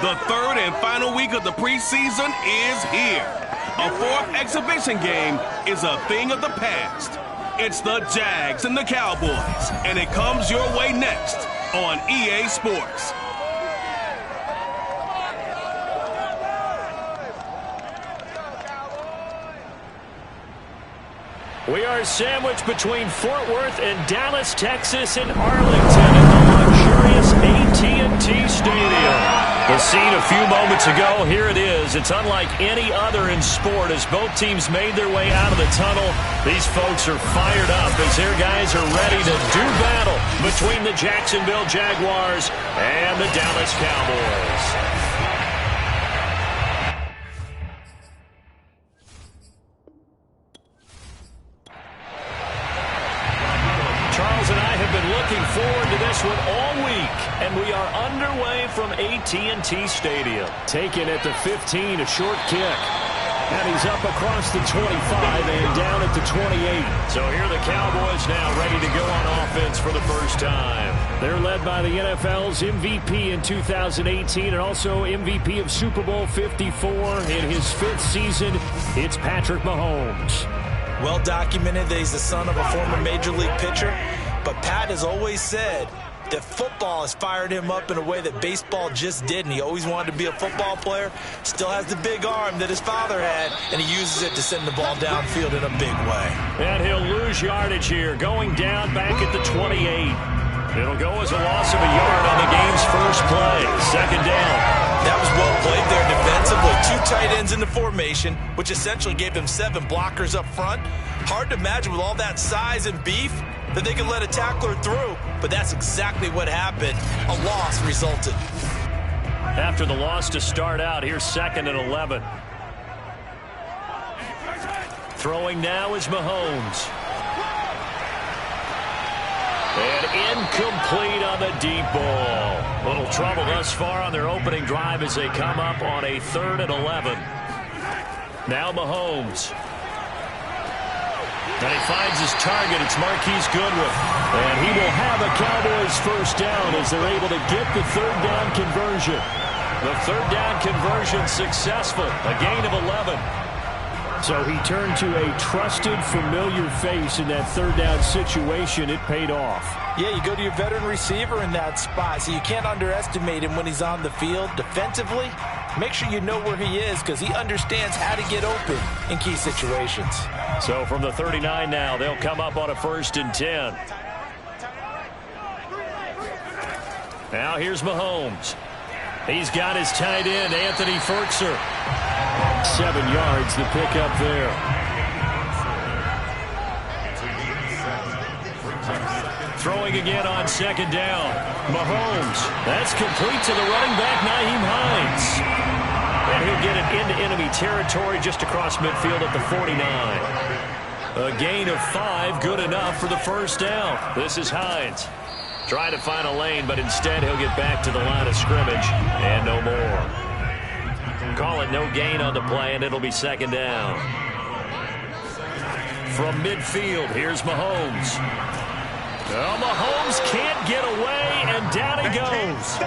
The third and final week of the preseason is here. A fourth exhibition game is a thing of the past. It's the Jags and the Cowboys, and it comes your way next on EA Sports. We are sandwiched between Fort Worth and Dallas, Texas, and Arlington at the luxurious AT&T Stadium. The scene a few moments ago, here it is. It's unlike any other in sport as both teams made their way out of the tunnel. These folks are fired up as their guys are ready to do battle between the Jacksonville Jaguars and the Dallas Cowboys. Looking forward to this one all week, and we are underway from AT&T Stadium. Taken at the 15, a short kick. And he's up across the 25 and down at the 28. So here are the Cowboys now ready to go on offense for the first time. They're led by the NFL's MVP in 2018 and also MVP of Super Bowl 54 in his 5th season. It's Patrick Mahomes. Well documented that he's the son of a former Major League pitcher. But Pat has always said that football has fired him up in a way that baseball just didn't. He always wanted to be a football player, still has the big arm that his father had, and he uses it to send the ball downfield in a big way. And he'll lose yardage here, going down back at the 28. It'll go as a loss of a yard on the game's first play. Second down. That was well played there defensively. 2 tight ends in the formation, which essentially gave them 7 blockers up front. Hard to imagine with all that size and beef that they could let a tackler through, but that's exactly what happened. A loss resulted. After the loss to start out, here's 2nd and 11. Throwing now is Mahomes. And incomplete on the deep ball. Little trouble thus far on their opening drive as they come up on a 3rd and 11. Now Mahomes. And he finds his target. It's Marquise Goodwin. And he will have a Cowboys first down as they're able to get the 3rd down conversion. The 3rd down conversion successful. A gain of 11. So he turned to a trusted, familiar face in that 3rd down situation. It paid off. Yeah, you go to your veteran receiver in that spot, so you can't underestimate him when he's on the field. Defensively, make sure you know where he is because he understands how to get open in key situations. So from the 39 now, they'll come up on a 1st and 10. Now here's Mahomes. He's got his tight end, Anthony Ferkser. 7 yards, the pickup there. Throwing again on 2nd down. Mahomes. That's complete to the running back, Nyheim Hines. And he'll get it into enemy territory just across midfield at the 49. A gain of 5, good enough for the first down. This is Hines. Trying to find a lane, but instead he'll get back to the line of scrimmage. And no more. Call it no gain on the play, and it'll be 2nd down. From midfield, here's Mahomes. Well, Mahomes can't get away, and down he goes.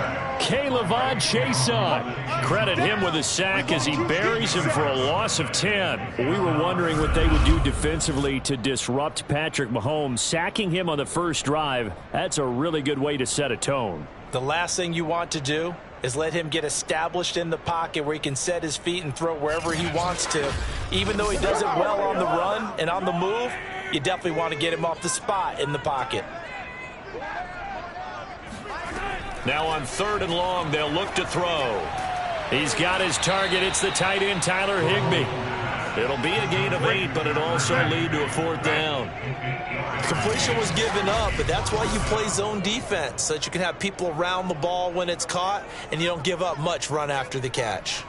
K'Lavon Chaisson. Credit him with a sack as he buries him for a loss of 10. We were wondering what they would do defensively to disrupt Patrick Mahomes. Sacking him on the first drive, that's a really good way to set a tone. The last thing you want to do is let him get established in the pocket where he can set his feet and throw wherever he wants to. Even though he does it well on the run and on the move, you definitely want to get him off the spot in the pocket. Now on 3rd and long, they'll look to throw. He's got his target. It's the tight end, Tyler Higbee. It'll be a gain of 8, but it'll also lead to a 4th down. Completion was given up, but that's why you play zone defense, so that you can have people around the ball when it's caught, and you don't give up much run after the catch.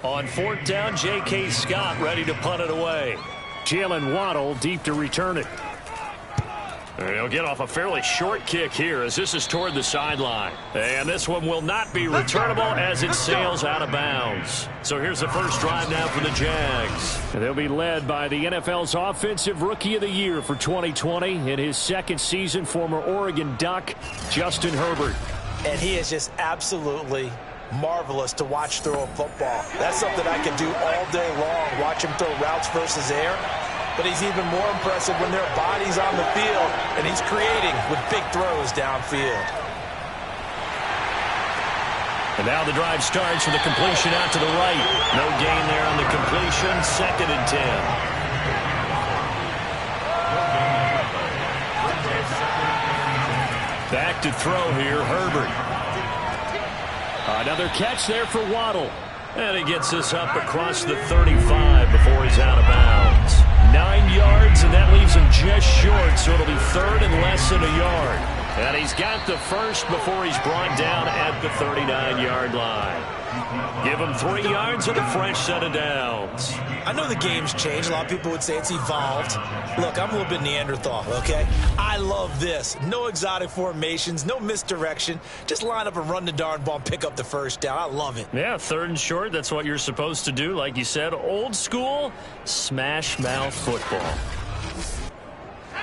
On 4th down, J.K. Scott ready to punt it away. Jalen Waddle deep to return it. And And he'll get off a fairly short kick here as this is toward the sideline. And this one will not be returnable as it sails out of bounds. So here's the first drive now for the Jags. And they'll be led by the NFL's Offensive Rookie of the Year for 2020. In his second season, former Oregon Duck, Justin Herbert. And he is just absolutely marvelous to watch throw a football. That's something I can do all day long, watch him throw routes versus air. But he's even more impressive when there are bodies on the field, and he's creating with big throws downfield. And now the drive starts with a completion out to the right. No gain there on the completion. 2nd and 10. Back to throw here, Herbert. Another catch there for Waddle. And he gets this up across the 35 before he's out of bounds. 9 yards, and that leaves him just short, so it'll be 3rd and less than a yard. And he's got the first before he's brought down at the 39-yard line. Give him 3 yards and a fresh set of downs. I know the game's changed. A lot of people would say it's evolved. Look, I'm a little bit Neanderthal, okay? I love this. No exotic formations, no misdirection. Just line up and run the darn ball and pick up the first down. I love it. Yeah, 3rd and short, that's what you're supposed to do. Like you said, old school, smash mouth football.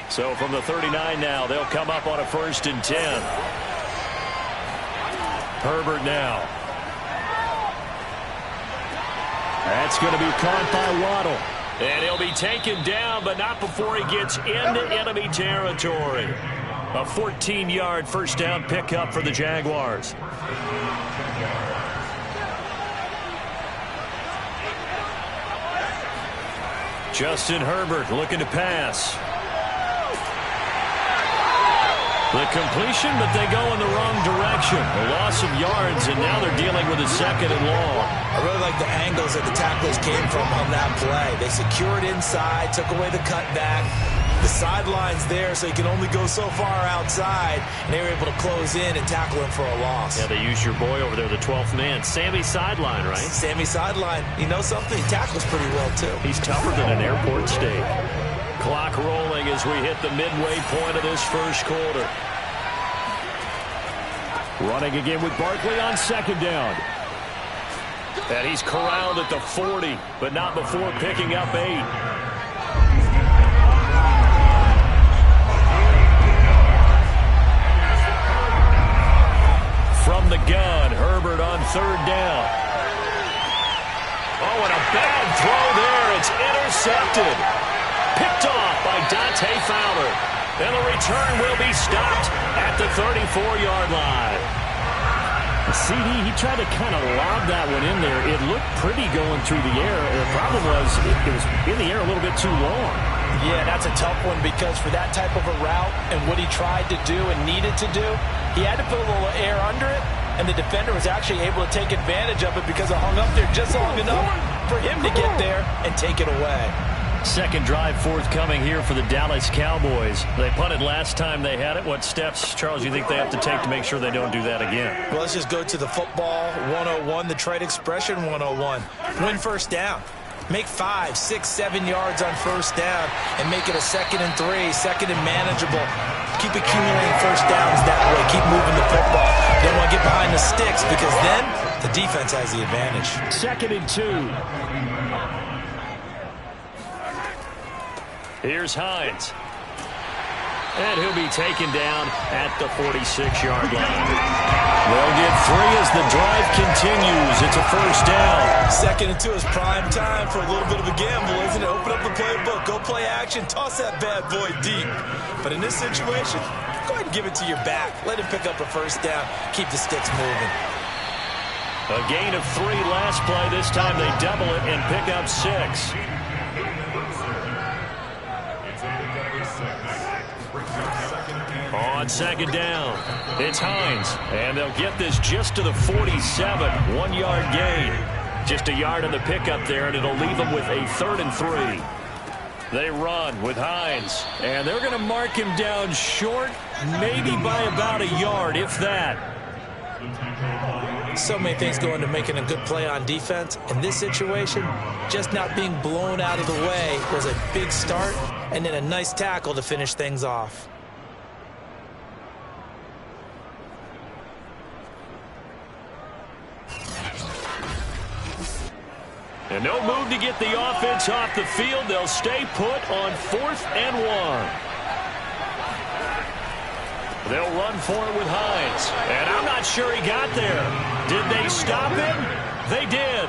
So from the 39 now, they'll come up on a 1st and 10. Herbert now. That's going to be caught by Waddle. And he'll be taken down, but not before he gets into enemy territory. A 14-yard first down pickup for the Jaguars. Justin Herbert looking to pass. The completion, but they go in the wrong direction. A loss of yards, and now they're dealing with a 2nd and long. I really like the angles that the tacklers came from on that play. They secured inside, took away the cutback. The sideline's there, so you can only go so far outside, and they were able to close in and tackle him for a loss. Yeah, they used your boy over there, the 12th man. Sammy Sideline, right? Sammy Sideline. You know something? He tackles pretty well, too. He's tougher than an airport steak. Clock rolling as we hit the midway point of this first quarter. Running again with Barkley on 2nd down. And he's corralled at the 40, but not before picking up 8. From the gun, Herbert on 3rd down. Oh, and a bad throw there. It's intercepted. Picked off by Dante Fowler. And the return will be stopped at the 34-yard line. The CD, he tried to kind of lob that one in there. It looked pretty going through the air. The problem was it was in the air a little bit too long. Yeah, that's a tough one because for that type of a route and what he tried to do and needed to do, he had to put a little air under it, and the defender was actually able to take advantage of it because it hung up there just long enough for him to get there and take it away. 2nd drive forthcoming here for the Dallas Cowboys. They punted last time they had it. What steps, Charles, you think they have to take to make sure they don't do that again? Well, let's just go to the football 101, the trade expression 101. Win first down. Make 5, 6, 7 yards on first down and make it a 2nd and 3, 2nd and manageable. Keep accumulating first downs that way. Keep moving the football. You don't want to get behind the sticks because then the defense has the advantage. 2nd and 2. Here's Hines. And he'll be taken down at the 46-yard line. They'll get 3 as the drive continues. It's a first down. 2nd and 2 is prime time for a little bit of a gamble, isn't it? Open up the playbook. Go play action. Toss that bad boy deep. But in this situation, go ahead and give it to your back. Let him pick up a first down. Keep the sticks moving. A gain of 3 last play. This time they double it and pick up 6. On 2nd down, it's Hines, and they'll get this just to the 47, 1-yard gain. Just a yard on the pickup there, and it'll leave them with a 3rd and 3. They run with Hines, and they're going to mark him down short, maybe by about a yard, if that. So many things go into making a good play on defense. In this situation, just not being blown out of the way was a big start, and then a nice tackle to finish things off. And no move to get the offense off the field. They'll stay put on 4th and 1. They'll run for it with Hines. And I'm not sure he got there. Did they stop him? They did.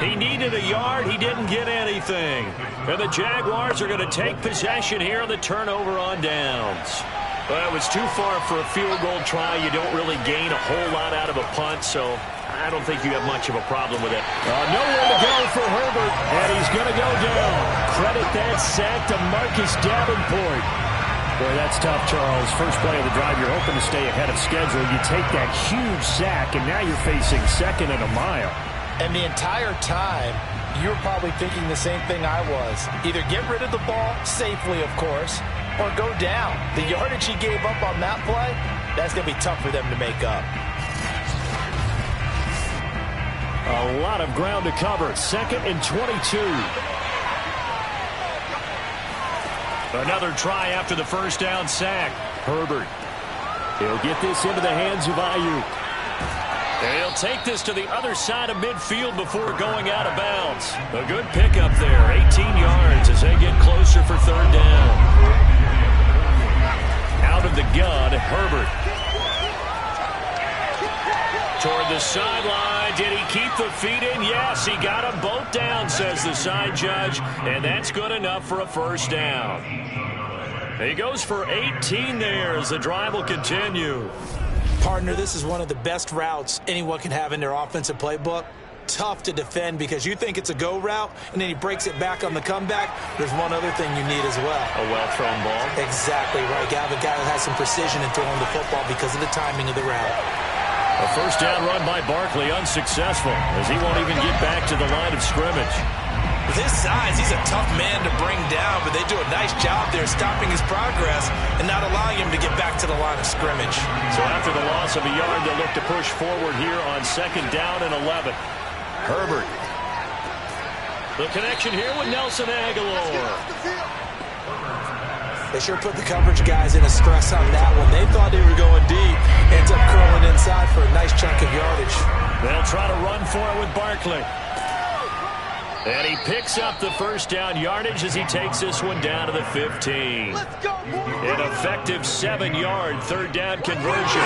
He needed a yard. He didn't get anything. And the Jaguars are going to take possession here on the turnover on downs. Well, it was too far for a field goal try. You don't really gain a whole lot out of a punt, so I don't think you have much of a problem with it. Nowhere to go for Herbert, and he's going to go down. Credit that sack to Marcus Davenport. Boy, that's tough, Charles. First play of the drive, you're hoping to stay ahead of schedule. You take that huge sack, and now you're facing 2nd and a mile. And the entire time, you were probably thinking the same thing I was. Either get rid of the ball, safely, of course, or go down. The yardage he gave up on that play, that's going to be tough for them to make up. A lot of ground to cover. 2nd and 22. Another try after the first down sack. Herbert. He'll get this into the hands of Ayuk. He'll take this to the other side of midfield before going out of bounds. A good pickup there. 18 yards as they get closer for 3rd down. Out of the gun, Herbert. Toward the sideline. Did he keep the feet in? Yes, he got them both down, says the side judge. And that's good enough for a 1st down. He goes for 18 there as the drive will continue. Partner, this is one of the best routes anyone can have in their offensive playbook. Tough to defend because you think it's a go route, and then he breaks it back on the comeback. There's one other thing you need as well. A well-thrown ball. Exactly right. You have a guy who has some precision in throwing the football because of the timing of the route. A 1st down run by Barkley, unsuccessful, as he won't even get back to the line of scrimmage. With his size, he's a tough man to bring down, but they do a nice job there stopping his progress and not allowing him to get back to the line of scrimmage. So after the loss of a yard, they'll look to push forward here on 2nd down and 11. Herbert. The connection here with Nelson Aguilar. They sure put the coverage guys in a stress on that one. They thought they were going deep. Ends up curling inside for a nice chunk of yardage. They'll try to run for it with Barkley. And he picks up the 1st down yardage as he takes this one down to the 15. An effective 7-yard 3rd down conversion.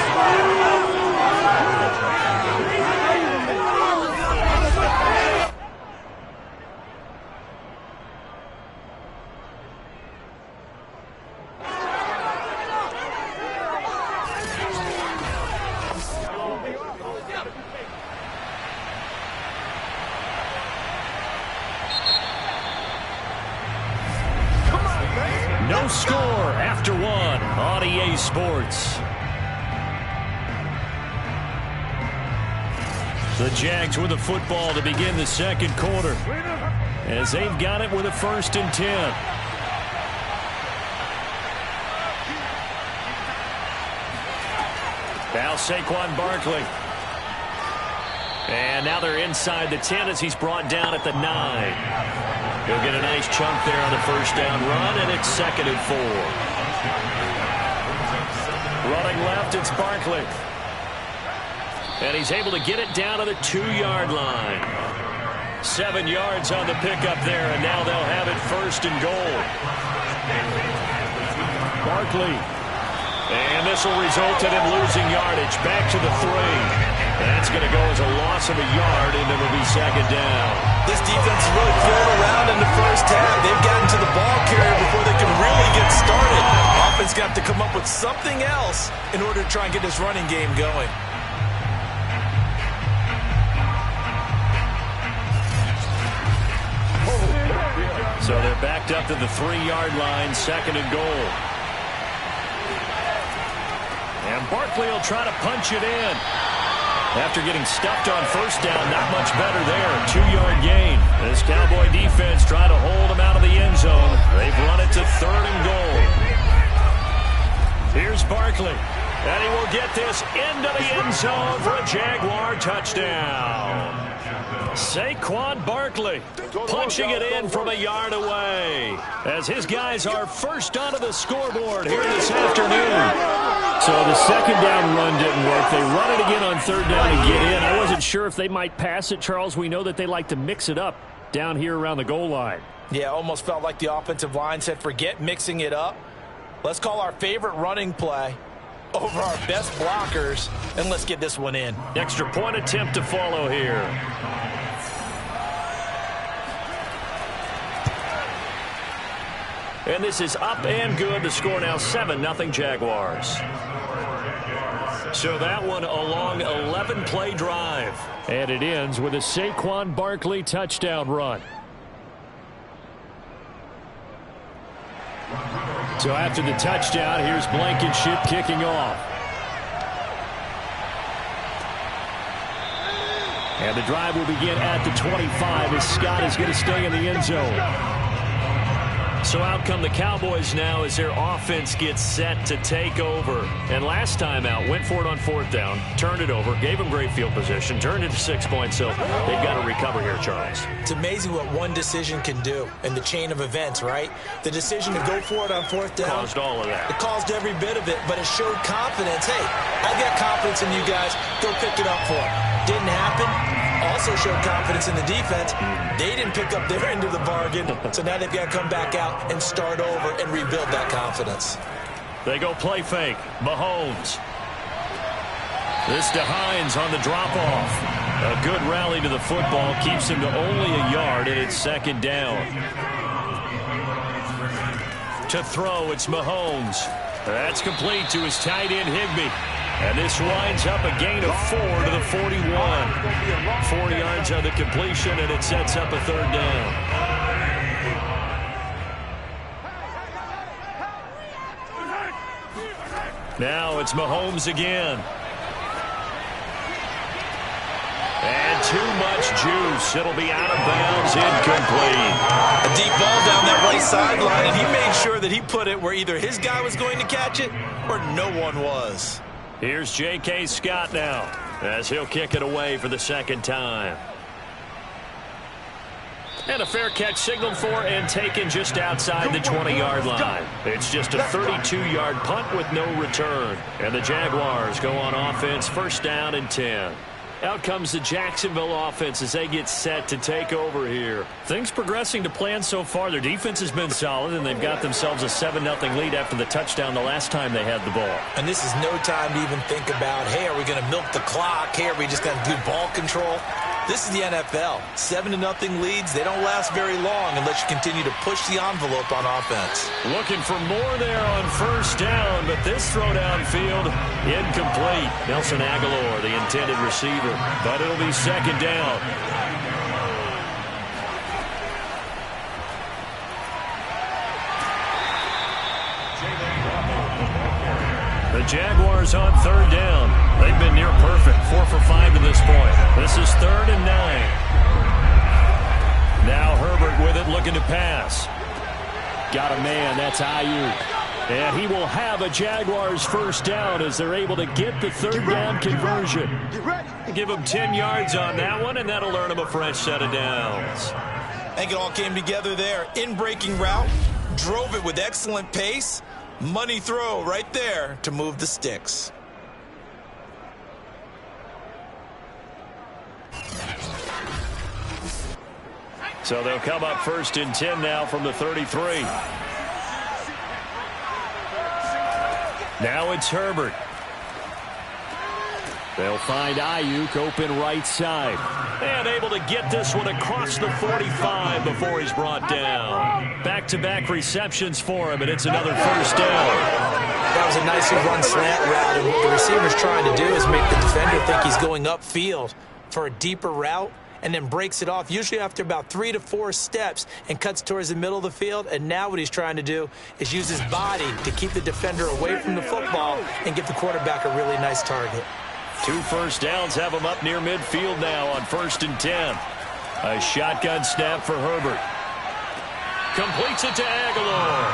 No score after 1 on EA Sports. The Jags with the football to begin the 2nd quarter as they've got it with a 1st and 10. Now Saquon Barkley. And now they're inside the 10 as he's brought down at the 9. He'll get a nice chunk there on the 1st down run, and it's 2nd and 4. Running left, it's Barkley. And he's able to get it down to the 2-yard line. 7 yards on the pickup there, and now they'll have it 1st and goal. Barkley. And this will result in him losing yardage. Back to the 3. That's going to go as a loss of a yard, and it'll be 2nd down. This defense is really throwing around in the first half. They've gotten to the ball carrier before they can really get started. Offense got to come up with something else in order to try and get this running game going. So they're backed up to the 3-yard line, 2nd and goal. And Barkley will try to punch it in. After getting stuffed on 1st down, not much better there. 2-yard gain. This Cowboy defense trying to hold him out of the end zone. They've run it to 3rd and goal. Here's Barkley. And he will get this into the end zone for a Jaguar touchdown. Saquon Barkley punching it in from a yard away as his guys are first onto the scoreboard here this afternoon. So the 2nd down run didn't work. They run it again on 3rd down and get in. I wasn't sure if they might pass it, Charles. We know that they like to mix it up. down here around the goal line. Yeah, almost felt like the offensive line said, forget mixing it up. Let's call our favorite running play over our best blockers, and let's get this one in. Extra point attempt to follow here. And this is up and good. The score now 7-0 Jaguars. So that one a long 11-play drive. And it ends with a Saquon Barkley touchdown run. So after the touchdown, here's Blankenship kicking off. And the drive will begin at the 25 as Scott is going to stay in the end zone. So out come the Cowboys now as their offense gets set to take over. And last time out, went for it on 4th down, turned it over, gave them great field position, turned it to 6 points. So they've got to recover here, Charles. It's amazing what one decision can do in the chain of events, right? The decision to go for it on 4th down. Caused all of that. It caused every bit of it, but it showed confidence. Hey, I got confidence in you guys. Go pick it up for it. Didn't happen. Also showed confidence in the defense. They didn't pick up their end of the bargain, so now they've got to come back out and start over and rebuild that confidence. They go play fake. Mahomes. This to Hines on the drop-off. A good rally to the football. Keeps him to only a yard, and it's 2nd down. To throw, it's Mahomes. That's complete to his tight end, Higbee. And this winds up a gain of 4 to the 41. 4 yards on the completion, and it sets up a 3rd down. Now it's Mahomes again. And too much juice. It'll be out of bounds, incomplete. A deep ball down that right sideline, and he made sure that he put it where either his guy was going to catch it or no one was. Here's J.K. Scott now as he'll kick it away for the 2nd time. And a fair catch signaled for and taken just outside the 20-yard line. It's just a 32-yard punt with no return. And the Jaguars go on offense, 1st down and 10. Out comes the Jacksonville offense as they get set to take over here. Things progressing to plan so far. Their defense has been solid, and they've got themselves a 7-0 lead after the touchdown the last time they had the ball. And this is no time to even think about, hey, are we going to milk the clock? Hey, are we just going to do ball control? This is the NFL. 7-0 leads, they don't last very long unless you continue to push the envelope on offense. Looking for more there on 1st down, but this throw downfield, incomplete. Nelson Aguilar, the intended receiver, but it'll be 2nd down. The Jaguars on 3rd down. They've been near perfect, 4 for 5 to this point. This is 3rd and 9. Now Herbert with it, looking to pass. Got a man, that's Ayuk. And he will have a Jaguars 1st down as they're able to get the 3rd down conversion. Give him 10 yards on that one, and that'll earn him a fresh set of downs. I think it all came together there. In-breaking route, drove it with excellent pace. Money throw right there to move the sticks. So they'll come up 1st and 10 now from the 33. Now it's Herbert. They'll find Ayuk open right side. And able to get this one across the 45 before he's brought down. Back-to-back receptions for him, and it's another 1st down. That was a nicely run slant route, and what the receiver's trying to do is make the defender think he's going upfield for a deeper route, and then breaks it off, usually after about 3 to 4 steps, and cuts towards the middle of the field. And now what he's trying to do is use his body to keep the defender away from the football and give the quarterback a really nice target. 2 1st downs have him up near midfield now on 1st and 10. A shotgun snap for Herbert. Completes it to Aguilar.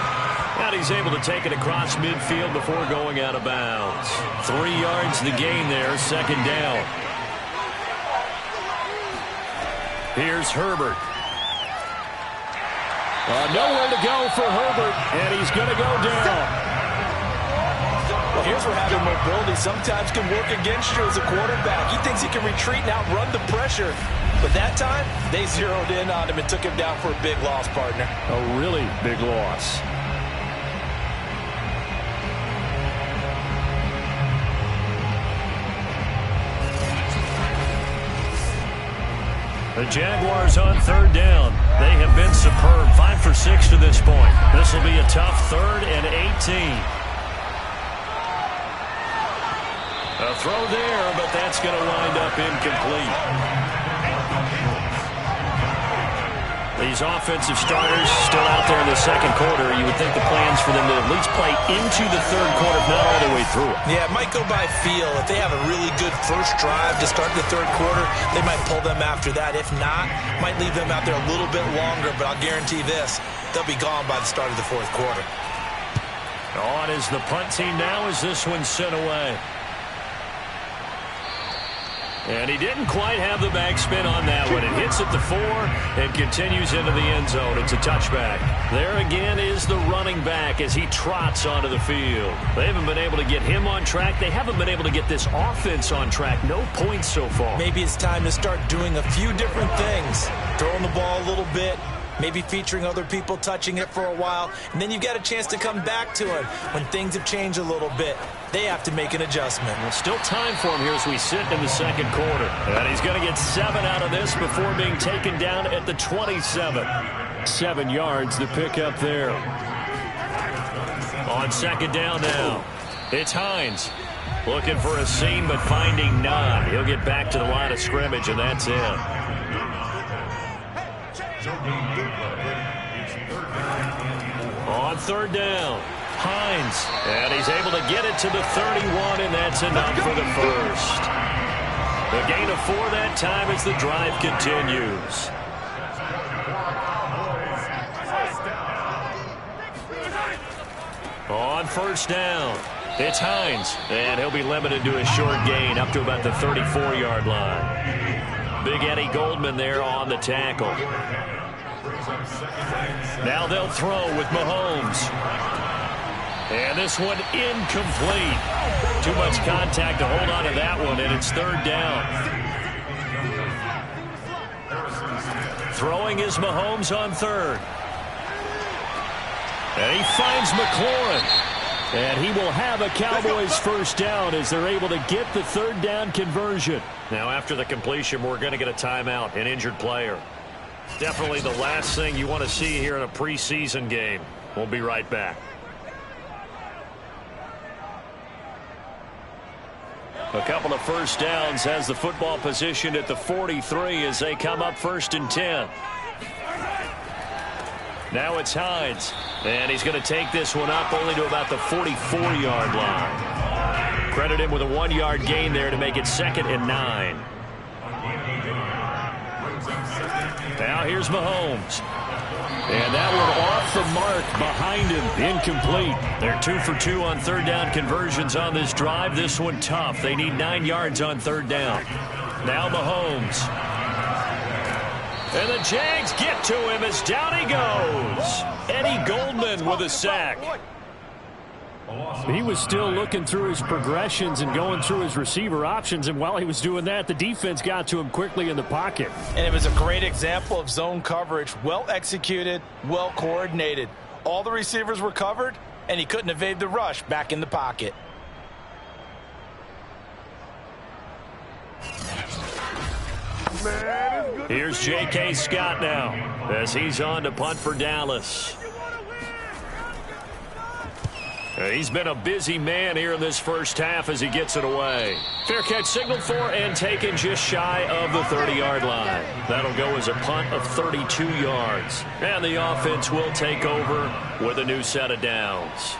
And he's able to take it across midfield before going out of bounds. 3 yards the gain there, 2nd down. Here's Herbert. Nowhere to go for Herbert, and he's going to go down. Well, here's where having mobility sometimes can work against you as a quarterback. He thinks he can retreat and outrun the pressure. But that time, they zeroed in on him and took him down for a big loss, partner. A really big loss. The Jaguars on third down. They have been superb. 5 for 6 to this point. This will be a tough 3rd and 18. A throw there, but that's going to wind up incomplete. These offensive starters still out there in the second quarter. You would think the plan's for them to at least play into the third quarter, if not all the way through it. Yeah, it might go by feel. If they have a really good first drive to start the third quarter, they might pull them after that. If not, might leave them out there a little bit longer, but I'll guarantee this, they'll be gone by the start of the fourth quarter. On is the punt team now as this one's sent away. And he didn't quite have the backspin on that one. It hits at the 4 and continues into the end zone. It's a touchback. There again is the running back as he trots onto the field. They haven't been able to get him on track. They haven't been able to get this offense on track. No points so far. Maybe it's time to start doing a few different things. Throwing the ball a little bit. Maybe featuring other people touching it for a while. And then you've got a chance to come back to it when things have changed a little bit. They have to make an adjustment. Well, still time for him here as we sit in the second quarter. And he's going to get 7 out of this before being taken down at the 27. 7 yards to pick up there. On second down now, it's Hines. Looking for a seam, but finding none. He'll get back to the line of scrimmage, and that's it. On third down, Hines, and he's able to get it to the 31, and that's enough for the first. The gain of 4 that time as the drive continues. On first down, it's Hines, and he'll be limited to a short gain up to about the 34-yard line. Big Eddie Goldman there on the tackle. Now they'll throw with Mahomes. And this one incomplete. Too much contact to hold on to that one, and it's third down. Throwing is Mahomes on third. And he finds McLaurin. And he will have a Cowboys first down as they're able to get the third down conversion. Now after the completion, we're going to get a timeout, an injured player. Definitely the last thing you want to see here in a preseason game. We'll be right back. A couple of first downs has the football positioned at the 43 as they come up 1st and 10. Now it's Hines, and he's going to take this one up only to about the 44-yard line. Credit him with a 1-yard gain there to make it 2nd and 9. Now here's Mahomes. And that one off the mark behind him. Incomplete. They're 2 for 2 on third down conversions on this drive. This one tough. They need 9 yards on third down. Now Mahomes. And the Jags get to him as down he goes. Eddie Goldman with a sack. He was still looking through his progressions and going through his receiver options, and while he was doing that, the defense got to him quickly in the pocket. And it was a great example of zone coverage. Well executed, well coordinated. All the receivers were covered, and he couldn't evade the rush back in the pocket. Here's J.K. Scott now as he's on to punt for Dallas. He's been a busy man here in this first half as he gets it away. Fair catch signaled for and taken just shy of the 30-yard line. That'll go as a punt of 32 yards. And the offense will take over with a new set of downs.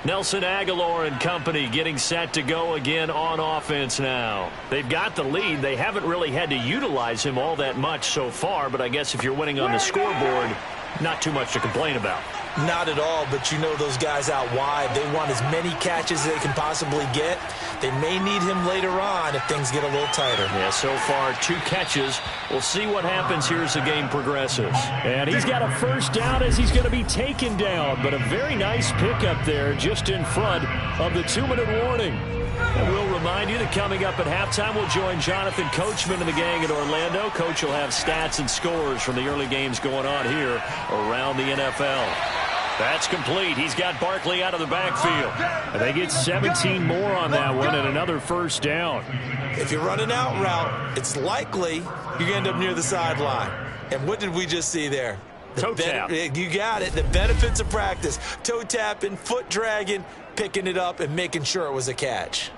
Nelson Aguilar and company getting set to go again on offense now. They've got the lead. They haven't really had to utilize him all that much so far, but I guess if you're winning on the scoreboard, not too much to complain about. Not at all, but you know those guys out wide, they want as many catches as they can possibly get. They may need him later on if things get a little tighter. Yeah, so far 2 catches. We'll see what happens here as the game progresses. And he's got a first down as he's going to be taken down, but a very nice pickup there just in front of the 2-minute warning. And we'll remind you that coming up at halftime, we'll join Jonathan Coachman and the gang in Orlando. Coach will have stats and scores from the early games going on here around the NFL. That's complete. He's got Barkley out of the backfield. And they get 17 more on that one and another first down. If you're running out route, it's likely you end up near the sideline. And what did we just see there? Toe tap. You got it. The benefits of practice. Toe tapping, foot dragging, picking it up, and making sure it was a catch.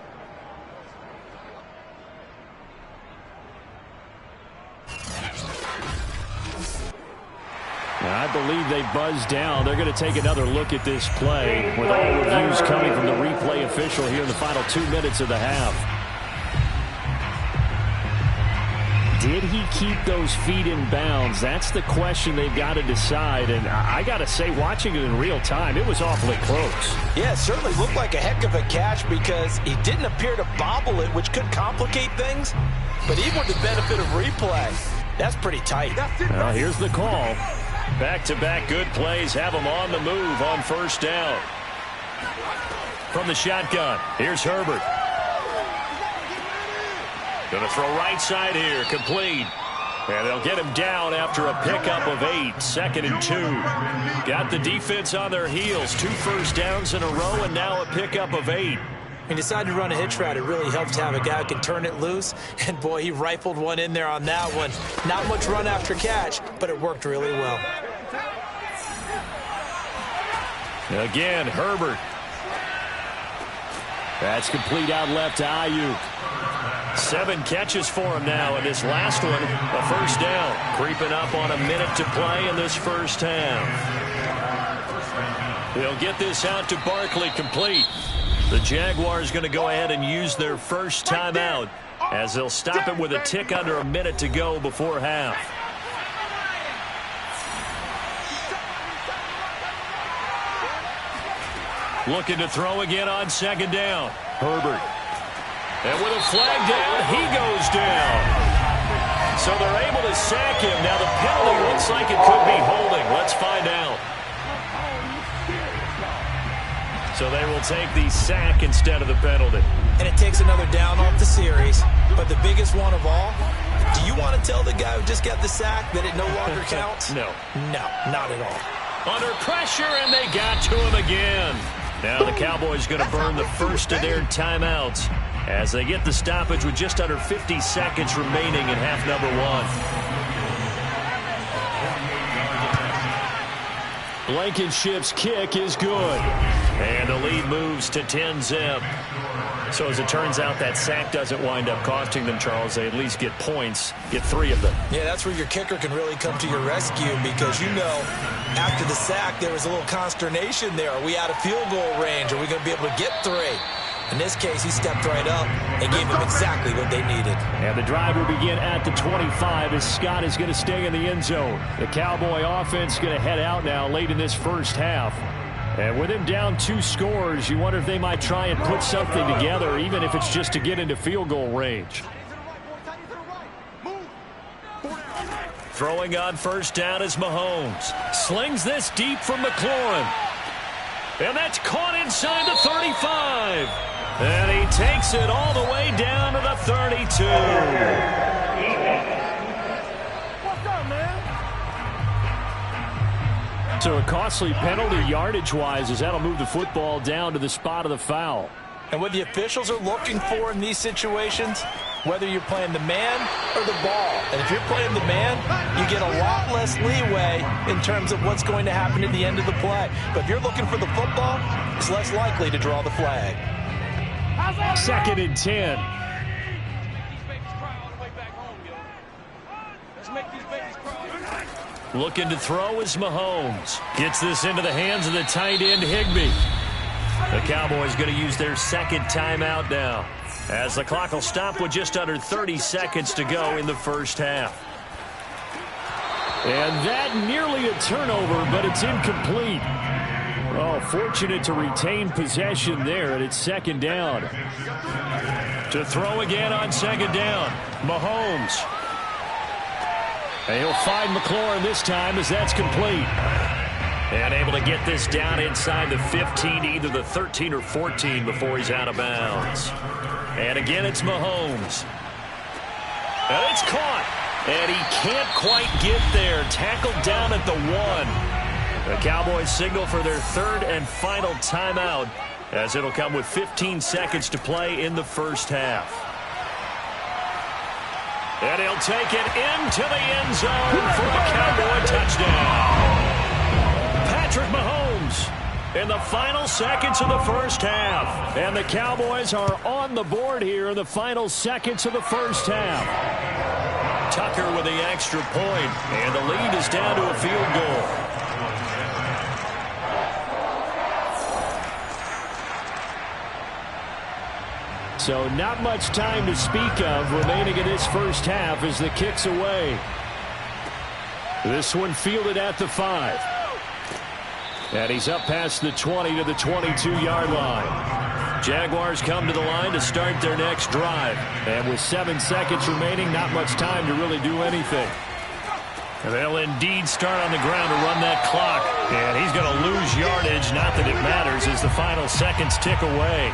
I believe they buzzed down. They're going to take another look at this play with all reviews coming from the replay official here in the final 2 minutes of the half. Did he keep those feet in bounds? That's the question they've got to decide. And I got to say, watching it in real time, it was awfully close. Yeah, it certainly looked like a heck of a catch because he didn't appear to bobble it, which could complicate things. But even with the benefit of replay, that's pretty tight. Well, here's the call. Back-to-back good plays have him on the move on first down. From the shotgun, here's Herbert. Going to throw right side here, complete. And they'll get him down after a pickup of 8, 2nd and 2. Got the defense on their heels, 2 first downs in a row, and now a pickup of 8. He decided to run a hitch route. It really helps to have a guy who can turn it loose. And, boy, he rifled one in there on that one. Not much run after catch, but it worked really well. Again, Herbert. That's complete out left to Ayuk. 7 catches for him now, and this last one, a first down. Creeping up on a minute to play in this first half. They'll get this out to Barkley, complete. The Jaguars going to go ahead and use their first timeout as they'll stop it with a tick under a minute to go before half. Looking to throw again on 2nd down. Herbert. And with a flag down, he goes down. So they're able to sack him. Now the penalty looks like it could be holding. Let's find out. So they will take the sack instead of the penalty. And it takes another down off the series. But the biggest one of all, do you want to tell the guy who just got the sack that it no longer counts? No. No, not at all. Under pressure, and they got to him again. Now the Cowboys going to burn the first of their timeouts as they get the stoppage with just under 50 seconds remaining in half number 1. Blankenship's kick is good. And the lead moves to 10-zip. So as it turns out, that sack doesn't wind up costing them, Charles. They at least get points, get 3 of them. Yeah, that's where your kicker can really come to your rescue because, you know, after the sack, there was a little consternation there. Are we out of field goal range? Are we going to be able to get 3? In this case, he stepped right up and gave them exactly what they needed. And the drive will begin at the 25 as Scott is going to stay in the end zone. The Cowboy offense is going to head out now late in this first half. And with him down 2 scores, you wonder if they might try and put something together, even if it's just to get into field goal range. Throwing on first down is Mahomes. Slings this deep from McLaurin. And that's caught inside the 35. And he takes it all the way down to the 32. So a costly penalty yardage-wise as that'll move the football down to the spot of the foul. And what the officials are looking for in these situations, whether you're playing the man or the ball. And if you're playing the man, you get a lot less leeway in terms of what's going to happen at the end of the play. But if you're looking for the football, it's less likely to draw the flag. 2nd and 10. Looking to throw is Mahomes. Gets this into the hands of the tight end, Higbee. The Cowboys going to use their 2nd timeout now, as the clock will stop with just under 30 seconds to go in the first half. And that nearly a turnover, but it's incomplete. Oh, fortunate to retain possession there, and it's second down. To throw again on second down, Mahomes. And he'll find McLaurin this time as that's complete. And able to get this down inside the 15, either the 13 or 14 before he's out of bounds. And again, it's Mahomes. And it's caught. And he can't quite get there. Tackled down at the 1. The Cowboys signal for their third and final timeout, as it'll come with 15 seconds to play in the first half. And he'll take it into the end zone for a Cowboy touchdown. Patrick Mahomes in the final seconds of the first half. And the Cowboys are on the board here in the final seconds of the first half. Tucker with the extra point, and the lead is down to a field goal. So not much time to speak of remaining in this first half as the kick's away. This one fielded at the 5. And he's up past the 20 to the 22-yard line. Jaguars come to the line to start their next drive. And with 7 seconds remaining, not much time to really do anything. And they'll indeed start on the ground to run that clock. And he's going to lose yardage, not that it matters, as the final seconds tick away.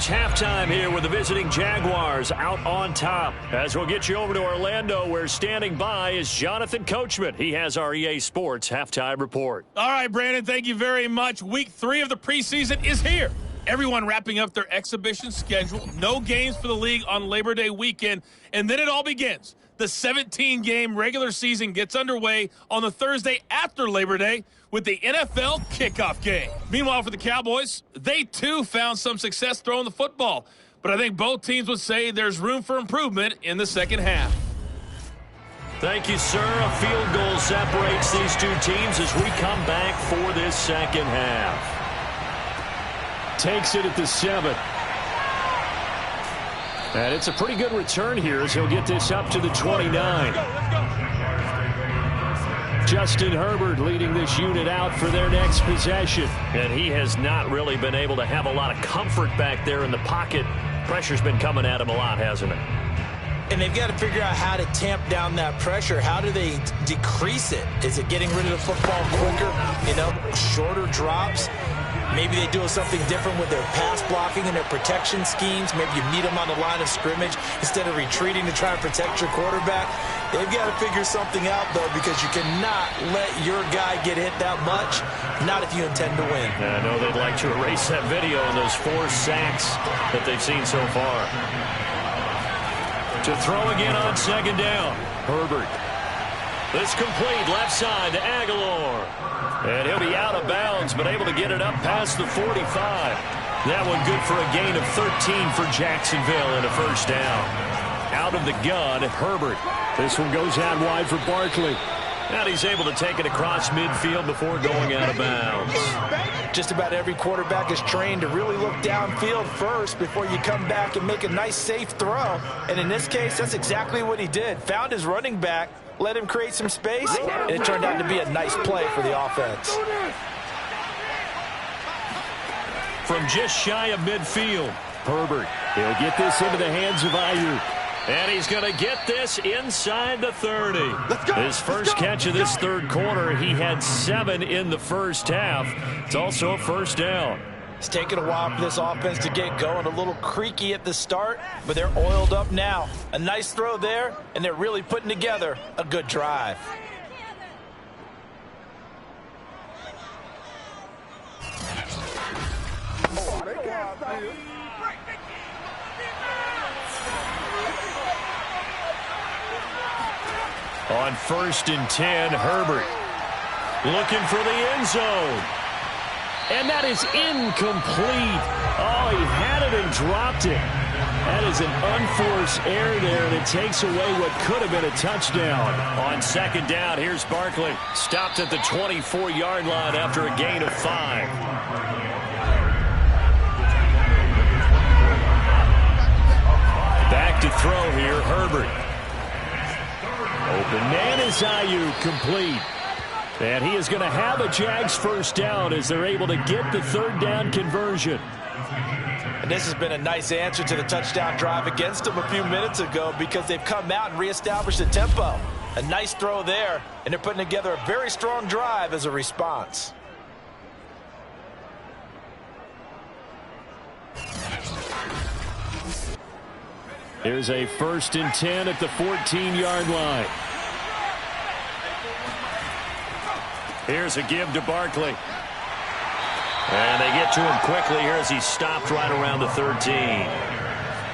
Halftime here with the visiting Jaguars out on top. As we'll get you over to Orlando, where standing by is Jonathan Coachman. He has our EA Sports Halftime Report. All right, Brandon, thank you very much. Week 3 of the preseason is here. Everyone wrapping up their exhibition schedule. No games for the league on Labor Day weekend. And then it all begins. The 17-game regular season gets underway on the Thursday after Labor Day with the NFL kickoff game. Meanwhile, for the Cowboys, they too found some success throwing the football. But I think both teams would say there's room for improvement in the second half. Thank you, sir. A field goal separates these two teams as we come back for this second half. Takes it at the 7. And it's a pretty good return here as he'll get this up to the 29. Justin Herbert leading this unit out for their next possession. And he has not really been able to have a lot of comfort back there in the pocket. Pressure's been coming at him a lot, hasn't it? And they've got to figure out how to tamp down that pressure. How do they decrease it? Is it getting rid of the football quicker? Shorter drops? Maybe they do something different with their pass blocking and their protection schemes. Maybe you meet them on the line of scrimmage instead of retreating to try and protect your quarterback. They've got to figure something out, though, because you cannot let your guy get hit that much, not if you intend to win. I know they'd like to erase that video and those 4 sacks that they've seen so far. To throw again on second down, Herbert. This complete left side to Aguilar. And he'll be out of bounds, but able to get it up past the 45. That one good for a gain of 13 for Jacksonville and a first down. Out of the gun, Herbert. This one goes out wide for Barkley. And he's able to take it across midfield before going out of bounds. Just about every quarterback is trained to really look downfield first before you come back and make a nice, safe throw. And in this case, that's exactly what he did. Found his running back, let him create some space, and it turned out to be a nice play for the offense. From just shy of midfield, Herbert. He'll get this into the hands of Ayuk. And he's going to get this inside the 30. His first catch of this third quarter, he had 7 in the first half. It's also a first down. It's taken a while for this offense to get going. A little creaky at the start, but they're oiled up now. A nice throw there, and they're really putting together a good drive. On 1st and 10, Herbert looking for the end zone. And that is incomplete. Oh, he had it and dropped it. That is an unforced error there, and it takes away what could have been a touchdown. On second down, here's Barkley. Stopped at the 24-yard line after a gain of 5. Back to throw here, Herbert. Open man is Ayuk, complete. And he is going to have a Jags first down as they're able to get the third down conversion. And this has been a nice answer to the touchdown drive against them a few minutes ago because they've come out and reestablished the tempo. A nice throw there, and they're putting together a very strong drive as a response. Here's a 1st and 10 at the 14-yard line. Here's a give to Barkley. And they get to him quickly here as he stopped right around the 13.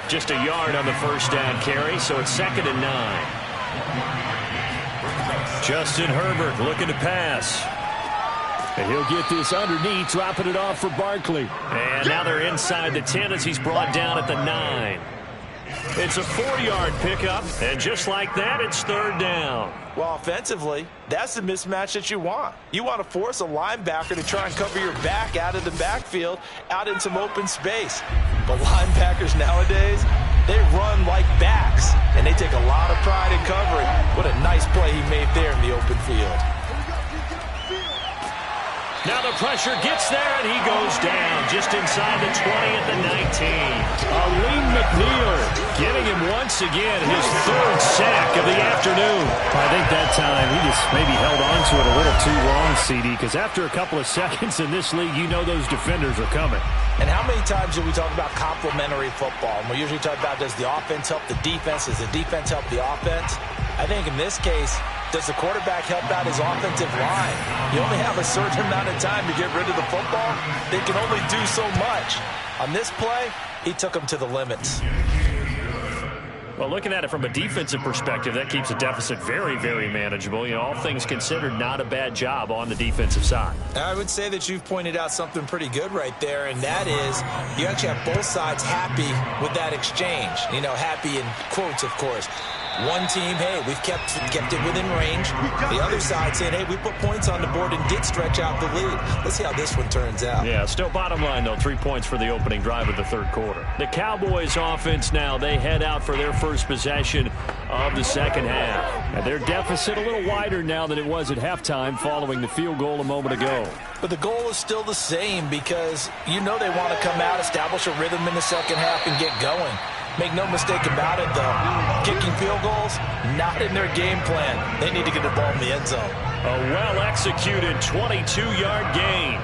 Just a yard on the first down carry, so it's 2nd and 9. Justin Herbert looking to pass. And he'll get this underneath, dropping it off for Barkley. And now they're inside the 10 as he's brought down at the 9. It's a 4-yard pickup, and just like that, it's 3rd down. Well, offensively, that's the mismatch that you want. You want to force a linebacker to try and cover your back out of the backfield, out in some open space. But linebackers nowadays, they run like backs, and they take a lot of pride in covering. What a nice play he made there in the open field. Now the pressure gets there, and he goes down just inside the 20 at the 19. Aleem McNeil giving him once again his 3rd sack of the afternoon. I think that time he just maybe held on to it a little too long, CD, because after a couple of seconds in this league, you know those defenders are coming. And how many times do we talk about complementary football? And we usually talk about, does the offense help the defense? Does the defense help the offense? I think in this case, does the quarterback help out his offensive line? You only have a certain amount of time to get rid of the football. They can only do so much. On this play, he took them to the limits. Well, looking at it from a defensive perspective, that keeps the deficit very, very manageable. You know, all things considered, not a bad job on the defensive side. I would say that you've pointed out something pretty good right there, and that is you actually have both sides happy with that exchange. You know, happy in quotes, of course. One team, hey, we've kept it within range. The other side saying, hey, we put points on the board and did stretch out the lead. Let's see how this one turns out. Yeah, still bottom line, though, 3 points for the opening drive of the 3rd quarter. The Cowboys offense now, they head out for their first possession of the 2nd half. And their deficit a little wider now than it was at halftime following the field goal a moment ago. But the goal is still the same because you know they want to come out, establish a rhythm in the 2nd half, and get going. Make no mistake about it, though. Kicking field goals, not in their game plan. They need to get the ball in the end zone. A well-executed 22-yard gain.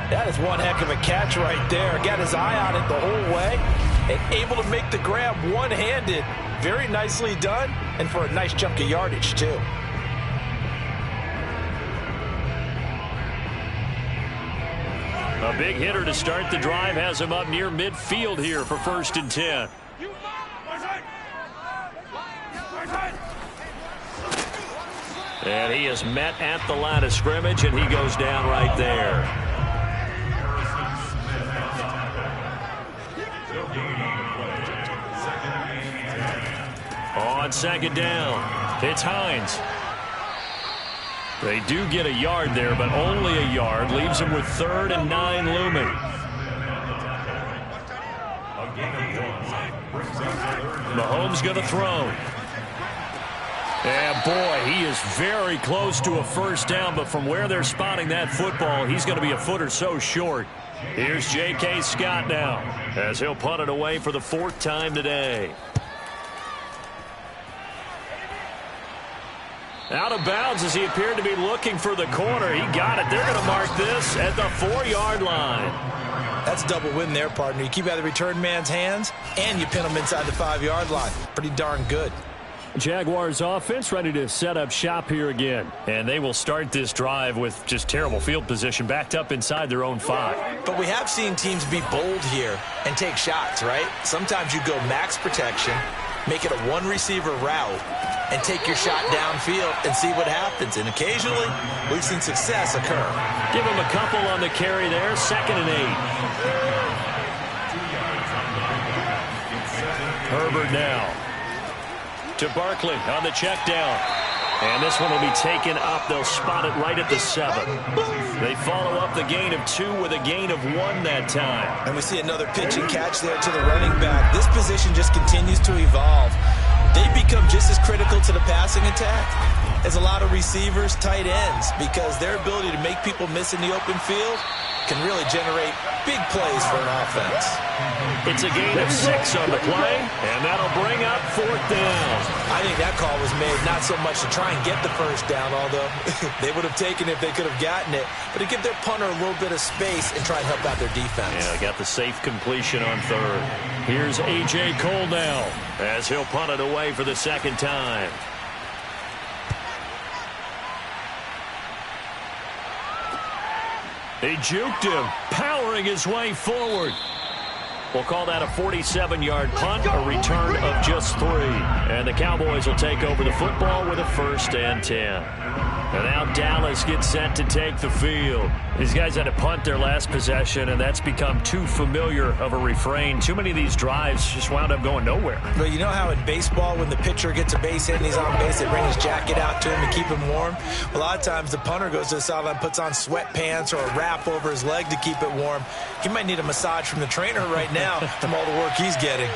That is one heck of a catch right there. Got his eye on it the whole way and able to make the grab one-handed. Very nicely done, and for a nice chunk of yardage, too. A big hitter to start the drive has him up near midfield here for 1st and 10. And he is met at the line of scrimmage, and he goes down right there. On 2nd down, it's Hines. They do get a yard there, but only a yard. Leaves him with 3rd and 9 looming. Mahomes going to throw. And boy, he is very close to a first down, but from where they're spotting that football, he's going to be a foot or so short. Here's J.K. Scott now, as he'll punt it away for the 4th time today. Out of bounds as he appeared to be looking for the corner. He got it. They're going to mark this at the 4-yard line. That's a double win there, partner. You keep out of the return man's hands, and you pin him inside the 5-yard line. Pretty darn good. Jaguars offense ready to set up shop here again. And they will start this drive with just terrible field position, backed up inside their own 5. But we have seen teams be bold here and take shots, right? Sometimes you go max protection, Make it a one-receiver route and take your shot downfield and see what happens. And occasionally, we've seen success occur. Give him a couple on the carry there, 2nd and 8. Herbert now to Barkley on the check down. And this one will be taken up. They'll spot it right at the 7. They follow up the gain of 2 with a gain of 1 that time. And we see another pitch and catch there to the running back. This position just continues to evolve. They become just as critical to the passing attack as a lot of receivers, tight ends, because their ability to make people miss in the open field can really generate big plays for an offense. It's a gain of 6 on the play, and that'll bring up 4th down. I think that call was made not so much to try and get the first down, although they would have taken it if they could have gotten it, but to give their punter a little bit of space and try and help out their defense. Yeah, got the safe completion on 3rd. Here's A.J. Cole now as he'll punt it away for the 2nd time. He juked him, powering his way forward. We'll call that a 47-yard punt, a return of just 3. And the Cowboys will take over the football with a 1st and 10. And now Dallas gets set to take the field. These guys had to punt their last possession, and that's become too familiar of a refrain. Too many of these drives just wound up going nowhere. But you know how in baseball, when the pitcher gets a base hit and he's on base, they bring his jacket out to him to keep him warm? A lot of times the punter goes to the sideline, puts on sweatpants or a wrap over his leg to keep it warm. He might need a massage from the trainer right now from all the work he's getting.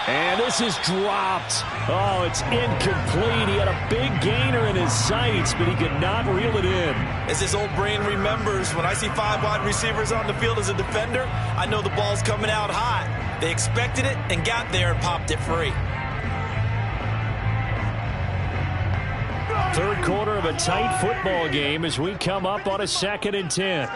And this is dropped. Oh, it's incomplete. He had a big gainer in his sights, but he could not reel it in. As his old brain remembers, when I see 5 wide receivers on the field as a defender, I know the ball's coming out hot. They expected it and got there and popped it free. 3rd quarter of a tight football game as we come up on a 2nd and 10.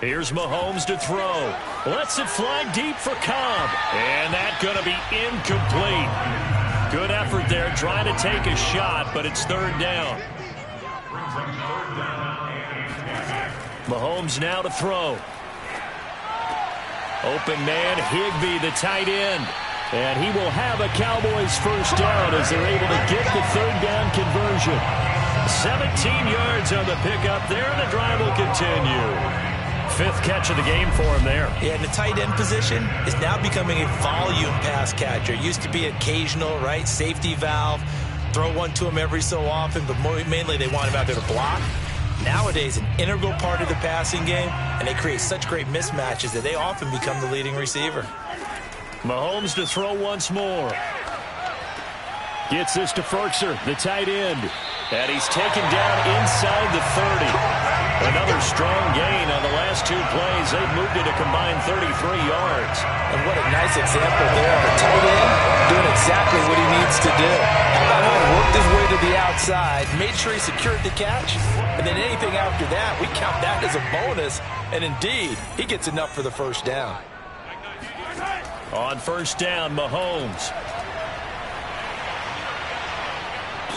Here's Mahomes to throw. Lets it fly deep for Cobb. And that's going to be incomplete. Good effort there trying to take a shot, but it's 3rd down. Mahomes now to throw. Open man, Higbee, the tight end. And he will have a Cowboys 1st down as they're able to get the 3rd down conversion. 17 yards on the pickup there, and the drive will continue. 5th catch of the game for him there. Yeah, and the tight end position is now becoming a volume pass catcher. It used to be occasional, right? Safety valve. Throw one to him every so often, but mainly they want him out there to block. Nowadays, an integral part of the passing game, and they create such great mismatches that they often become the leading receiver. Mahomes to throw once more. Gets this to Ferkser, the tight end. And he's taken down inside the 30. Another strong gain on the last 2 plays. They've moved it a combined 33 yards. And what a nice example there of a tight end doing exactly what he needs to do. How about how he worked his way to the outside, made sure he secured the catch, and then anything after that, we count that as a bonus. And indeed, he gets enough for the 1st down. On 1st down, Mahomes.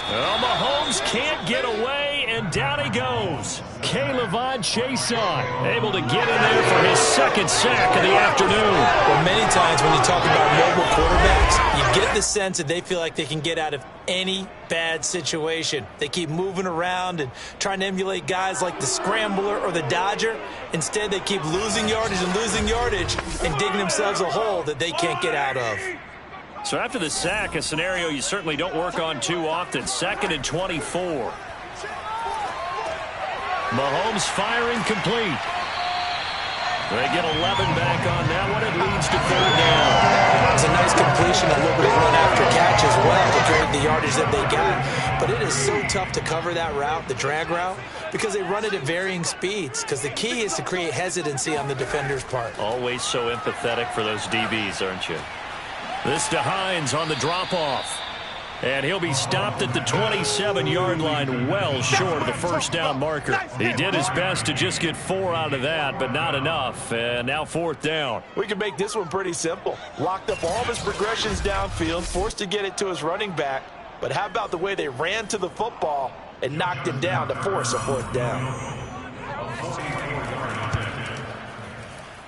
Well, Mahomes can't get away, and down he goes. K'Lavon Chaisson able to get in there for his 2nd sack of the afternoon. Well, many times when you talk about mobile quarterbacks, you get the sense that they feel like they can get out of any bad situation. They keep moving around and trying to emulate guys like the Scrambler or the Dodger. Instead, they keep losing yardage and digging themselves a hole that they can't get out of. So after the sack, a scenario you certainly don't work on too often. 2nd and 24. Mahomes firing complete. They get 11 back on that one. It leads to 3rd down. It was a nice completion, a little bit of run after catch as well to create the yardage that they got. But it is so tough to cover that route, the drag route, because they run it at varying speeds. Because the key is to create hesitancy on the defender's part. Always so empathetic for those DBs, aren't you? This to Hines on the drop-off. And he'll be stopped at the 27-yard line, well short of the 1st down marker. He did his best to just get 4 out of that, but not enough. And now 4th down. We can make this one pretty simple. Locked up all of his progressions downfield, forced to get it to his running back. But how about the way they ran to the football and knocked him down to force a 4th down?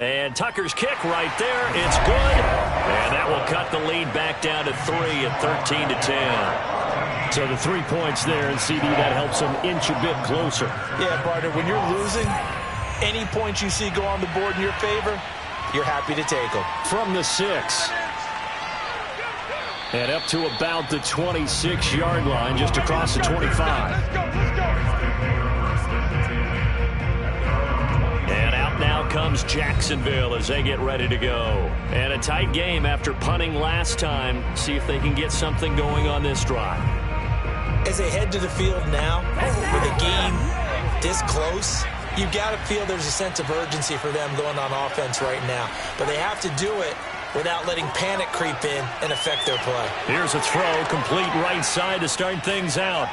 And Tucker's kick right there. It's good. And that will cut the lead back down to 3 at 13-10. So the 3 points there, and CD, that helps them inch a bit closer. Yeah, partner, when you're losing, any points you see go on the board in your favor, you're happy to take them. From the 6. And up to about the 26-yard line, just across the 25. And out now comes Jacksonville as they get ready to go. And a tight game after punting last time. See if they can get something going on this drive. As they head to the field now, with a game this close, you've got to feel there's a sense of urgency for them going on offense right now. But they have to do it without letting panic creep in and affect their play. Here's a throw, complete right side to start things out.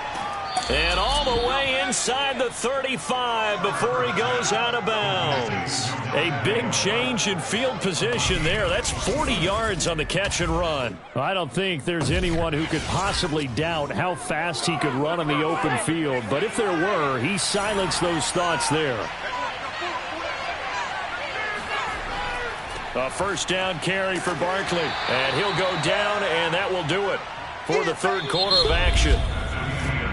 And all the way inside the 35 before he goes out of bounds. A big change in field position there. That's 40 yards on the catch and run. I don't think there's anyone who could possibly doubt how fast he could run on the open field. But if there were, he silenced those thoughts there. A first down carry for Barkley. And he'll go down, and that will do it for the third quarter of action.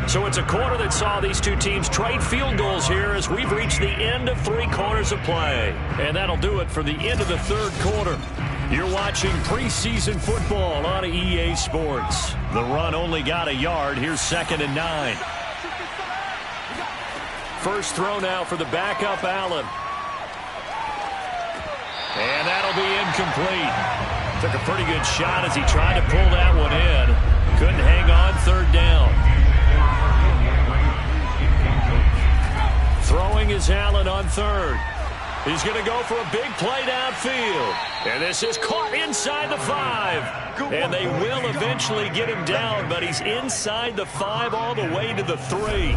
So it's a quarter that saw these two teams trade field goals here as we've reached the end of 3 quarters of play. And that'll do it for the end of the third quarter. You're watching preseason football on EA Sports. The run only got a yard. Here's 2nd and 9. First throw now for the backup Allen. And that'll be incomplete. Took a pretty good shot as he tried to pull that one in. Couldn't hang on, third down. Throwing is Allen on third. He's going to go for a big play downfield. And this is caught inside the 5. And they will eventually get him down, but he's inside the 5 all the way to the 3.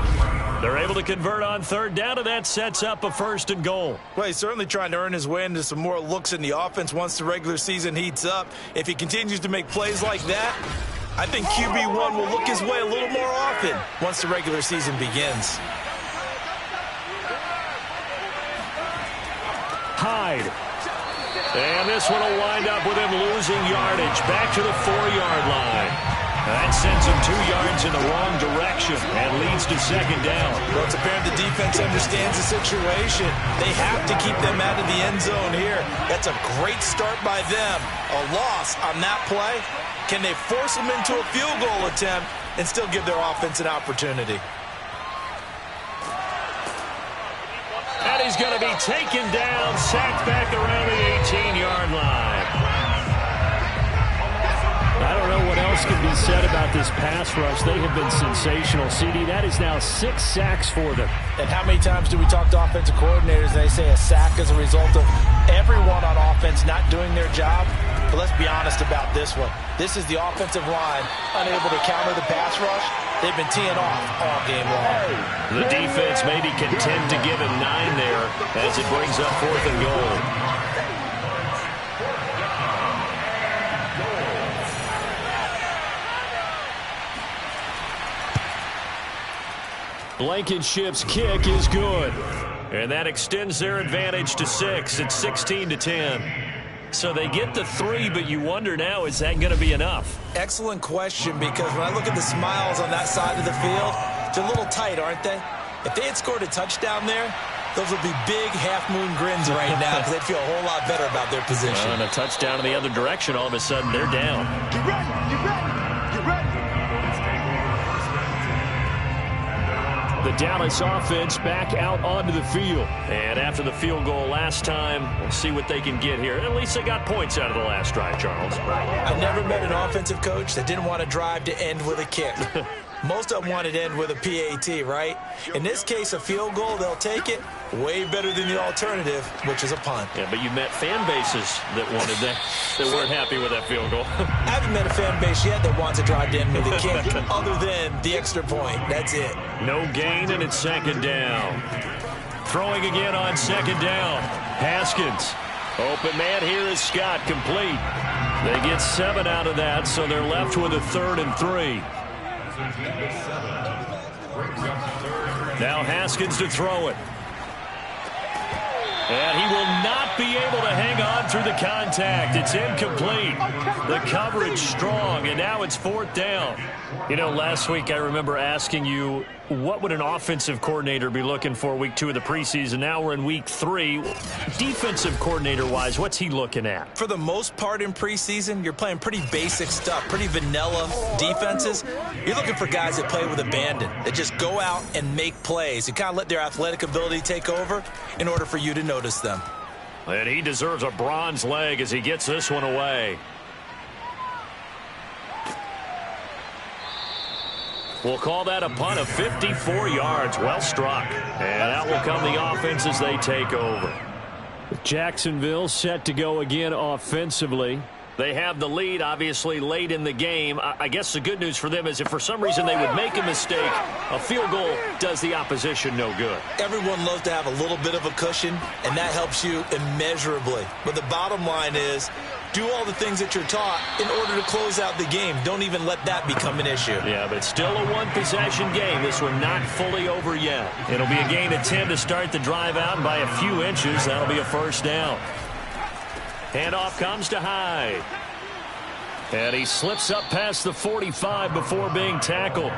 They're able to convert on third down, and that sets up a 1st and goal. Well, he's certainly trying to earn his way into some more looks in the offense once the regular season heats up. If he continues to make plays like that, I think QB1 will look his way a little more often once the regular season begins. Hyde. And this one will wind up with him losing yardage back to the 4-yard line. That sends him 2 yards in the wrong direction and leads to 2nd down. Well, it's apparent the defense understands the situation. They have to keep them out of the end zone here. That's a great start by them. A loss on that play. Can they force them into a field goal attempt and still give their offense an opportunity? And he's going to be taken down, sacked back around the 18-yard line. I don't know what else can be said about this pass rush. They have been sensational. CD, that is now 6 sacks for them. And how many times do we talk to offensive coordinators and they say a sack is a result of everyone on offense not doing their job? But let's be honest about this one. This is the offensive line unable to counter the pass rush. They've been teeing off all game long. The defense may be content to give him 9 there as it brings up 4th and goal. Blankenship's kick is good. And that extends their advantage to 6. It's 16-10. So they get the 3, but you wonder now, is that going to be enough? Excellent question, because when I look at the smiles on that side of the field, they're a little tight, aren't they? If they had scored a touchdown there, those would be big half-moon grins right now because they'd feel a whole lot better about their position. And a touchdown in the other direction, all of a sudden they're down. Get ready, get ready, get ready. The Dallas offense back out onto the field. And after the field goal last time, we'll see what they can get here. At least they got points out of the last drive, Charles. I've never met an offensive coach that didn't want to drive to end with a kick. Most of them wanted to end with a PAT, right? In this case, a field goal, they'll take it. Way better than the alternative, which is a punt. Yeah, but you met fan bases that wanted that weren't happy with that field goal. I haven't met a fan base yit that wants to drive to end with a kick other than the extra point. That's it. No gain, and it's 2nd down. Throwing again on 2nd down. Haskins. Open man here is Scott, complete. They get 7 out of that, so they're left with a 3rd and 3. Now Haskins to throw it. And he will not be able to hang on through the contact. It's incomplete. The coverage strong, and now it's 4th down. You know, last week I remember asking you, what would an offensive coordinator be looking for week 2 of the preseason? Now we're in week 3. Defensive coordinator-wise, what's he looking at? For the most part in preseason, you're playing pretty basic stuff, pretty vanilla defenses. You're looking for guys that play with abandon, that just go out and make plays and kind of let their athletic ability take over in order for you to notice them. And he deserves a bronze leg as he gets this one away. We'll call that a punt of 54 yards. Well struck. And out will come the offense as they take over. Jacksonville set to go again offensively. They have the lead, obviously, late in the game. I guess the good news for them is if for some reason they would make a mistake, a field goal does the opposition no good. Everyone loves to have a little bit of a cushion, and that helps you immeasurably. But the bottom line is, do all the things that you're taught in order to close out the game. Don't even let that become an issue. Yeah, but it's still a one-possession game. This one not fully over yet. It'll be a gain of 10 to start the drive out, and by a few inches, that'll be a 1st down. Handoff comes to Hyde. And he slips up past the 45 before being tackled.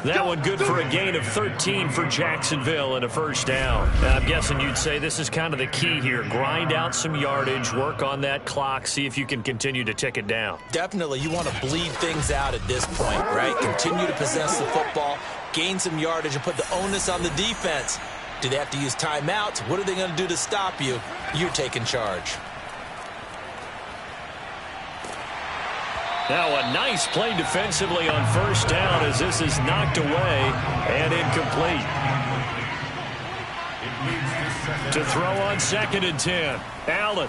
That one good for a gain of 13 for Jacksonville and a 1st down. Now, I'm guessing you'd say this is kind of the key here. Grind out some yardage, work on that clock, see if you can continue to tick it down. Definitely, you want to bleed things out at this point, right? Continue to possess the football, gain some yardage, and put the onus on the defense. Do they have to use timeouts? What are they going to do to stop you? You're taking charge. Now a nice play defensively on 1st down as this is knocked away and incomplete. To throw on 2nd and 10. Allen.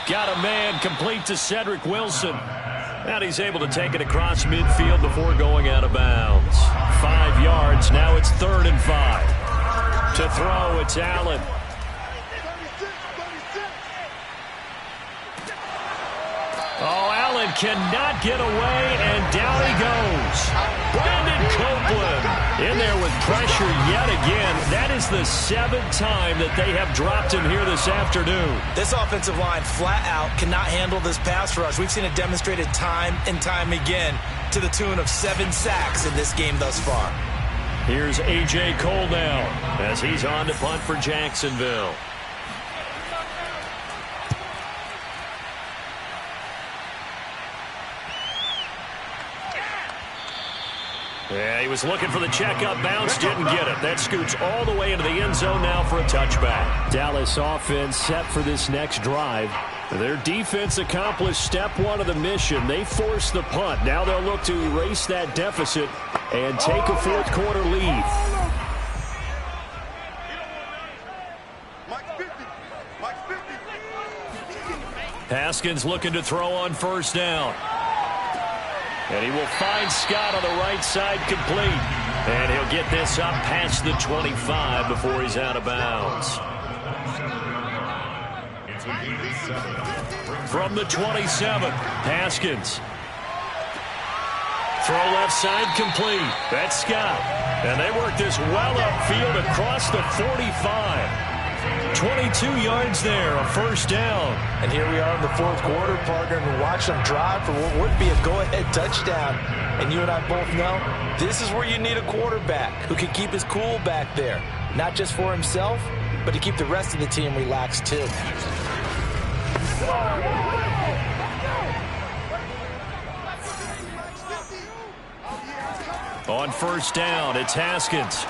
Got a man complete to Cedric Wilson. And he's able to take it across midfield before going out of bounds. 5 yards. Now it's 3rd and 5. To throw, it's Allen. Oh, Allen cannot get away, and down he goes. Brandon Copeland in there with pressure yet again. That is the 7th time that they have dropped him here this afternoon. This offensive line flat out cannot handle this pass rush. We've seen it demonstrated time and time again to the tune of 7 sacks in this game thus far. Here's A.J. Cole now as he's on to punt for Jacksonville. Yeah, he was looking for the checkup bounce, didn't get it. That scoots all the way into the end zone now for a touchback. Dallas offense set for this next drive. Their defense accomplished step 1 of the mission. They forced the punt. Now they'll look to erase that deficit and take a 4th quarter lead. Haskins looking to throw on 1st down. And he will find Scott on the right side complete. And he'll get this up past the 25 before he's out of bounds. From the 27, Haskins. Throw left side complete. That's Scott. And they work this well upfield across the 45. 22 yards there, a 1st down. And here we are in the 4th quarter, partner, and watch them drive for what would be a go-ahead touchdown. And you and I both know this is where you need a quarterback who can keep his cool back there. Not just for himself, but to keep the rest of the team relaxed too. On 1st down, it's Haskins.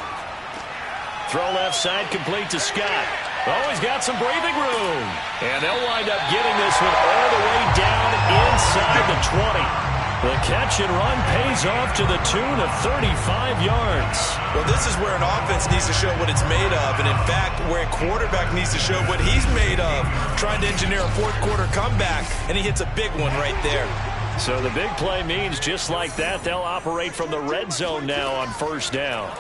Throw left side complete to Scott. Oh, he's got some breathing room. And they'll wind up getting this one all the way down inside the 20. The catch and run pays off to the tune of 35 yards. Well, this is where an offense needs to show what it's made of. And, in fact, where a quarterback needs to show what he's made of. Trying to engineer a 4th quarter comeback, and he hits a big one right there. So the big play means just like that, they'll operate from the red zone now on 1st down.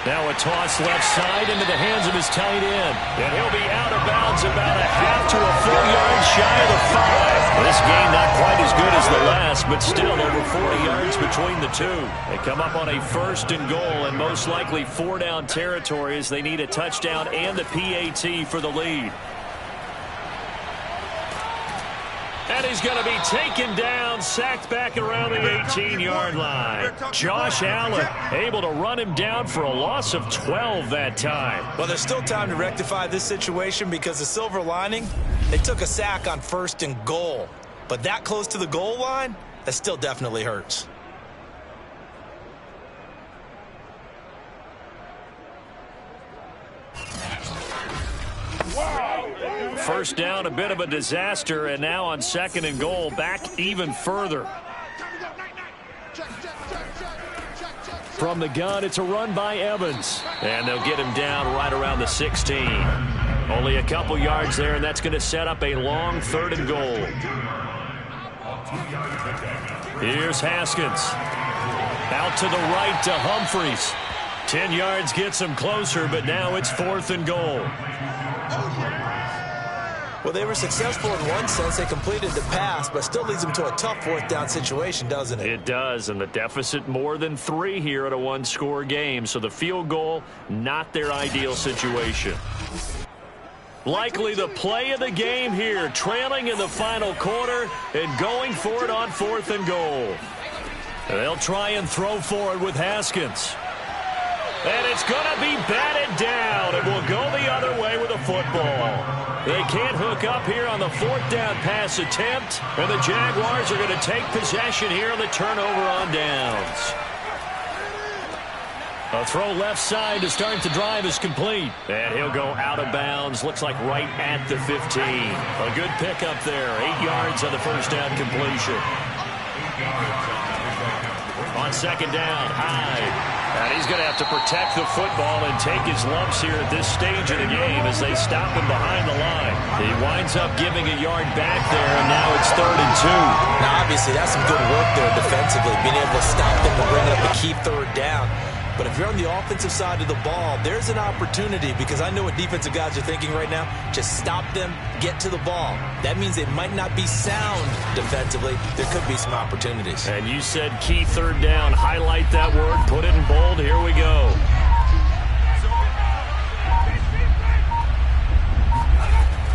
Now a toss left side into the hands of his tight end. And he'll be out of bounds about a half to a full yard shy of the 5. This game not quite as good as the last, but still over 40 yards between the two. They come up on a 1st and goal, and most likely 4-down territory as they need a touchdown and the PAT for the lead. And he's going to be taken down, sacked back around the 18-yard line. Josh Allen able to run him down for a loss of 12 that time. Well, there's still time to rectify this situation because the silver lining, they took a sack on 1st and goal. But that close to the goal line, that still definitely hurts. First down, a bit of a disaster, and now on 2nd and goal, back even further. From the gun, it's a run by Evans. And they'll get him down right around the 16. Only a couple yards there, and that's going to set up a long 3rd and goal. Here's Haskins. Out to the right to Humphreys. 10 yards gets him closer, but now it's 4th and goal. Well, they were successful in one sense. They completed the pass, but still leads them to a tough 4th down situation, doesn't it? It does, and the deficit more than 3 here at a 1-score game. So the field goal, not their ideal situation. Likely the play of the game here, trailing in the final quarter and going for it on 4th and goal. They'll try and throw for it with Haskins. And it's going to be batted down. It will go the other way with a football. They can't hook up here on the 4th down pass attempt. And the Jaguars are going to take possession here on the turnover on downs. A throw left side to start the drive is complete. And he'll go out of bounds. Looks like right at the 15. A good pickup there. 8 yards on the 1st down completion. On 2nd down, Hyde. And he's going to have to protect the football and take his lumps here at this stage of the game as they stop him behind the line. He winds up giving a yard back there, and now it's 3rd and 2. Now, obviously, that's some good work there defensively, being able to stop them and bring up a key 3rd down. But if you're on the offensive side of the ball, there's an opportunity because I know what defensive guys are thinking right now. Just stop them, get to the ball. That means they might not be sound defensively. There could be some opportunities. And you said key 3rd down. Highlight that word. Put it in bold. Here we go.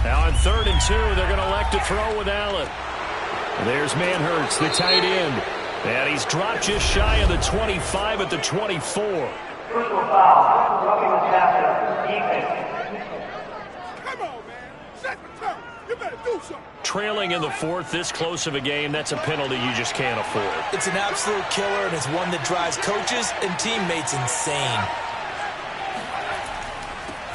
Now on 3rd and 2, they're going to elect to throw with Allen. There's Manhurts, the tight end. And he's dropped just shy of the 25 at the 24. Personal foul. Roughing the passer. Defense. Come on, man. Set the turn. You better do something. Trailing in the 4th, this close of a game, that's a penalty you just can't afford. It's an absolute killer, and it's one that drives coaches and teammates insane.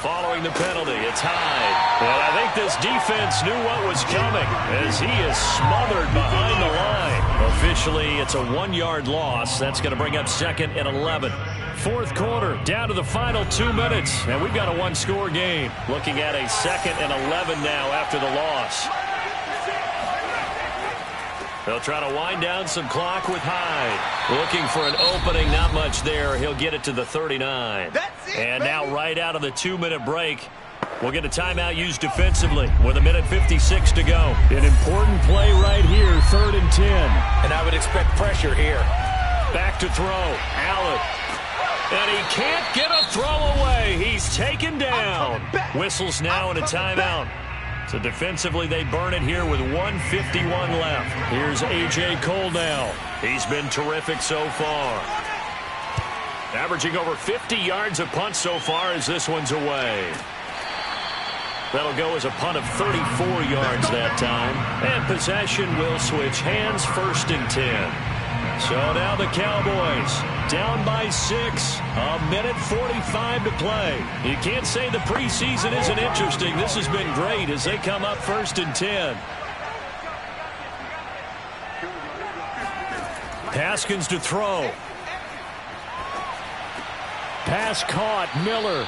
Following the penalty, it's Hyde. And I think this defense knew what was coming as he is smothered behind the line. Officially, it's a 1-yard loss. That's going to bring up 2nd and 11. 4th quarter, down to the final 2 minutes. And we've got a 1-score game. Looking at a 2nd and 11 now after the loss. They'll try to wind down some clock with Hyde. Looking for an opening, not much there. He'll get it to the 39. And now right out of the 2-minute break, we'll get a timeout used defensively with 1:56 to go. An important play right here, 3rd and 10. And I would expect pressure here. Back to throw, Allen. And he can't get a throw away. He's taken down. Whistles now and a timeout. So defensively, they burn it here with 1:51 left. Here's A.J. Cole now. He's been terrific so far. Averaging over 50 yards a punt so far as this one's away. That'll go as a punt of 34 yards that time. And possession will switch hands, 1st and 10. So now the Cowboys down by 6. 1:45 to play. You can't say the preseason isn't interesting. This has been great as they come up 1st and 10. Haskins to throw. Pass caught. Miller.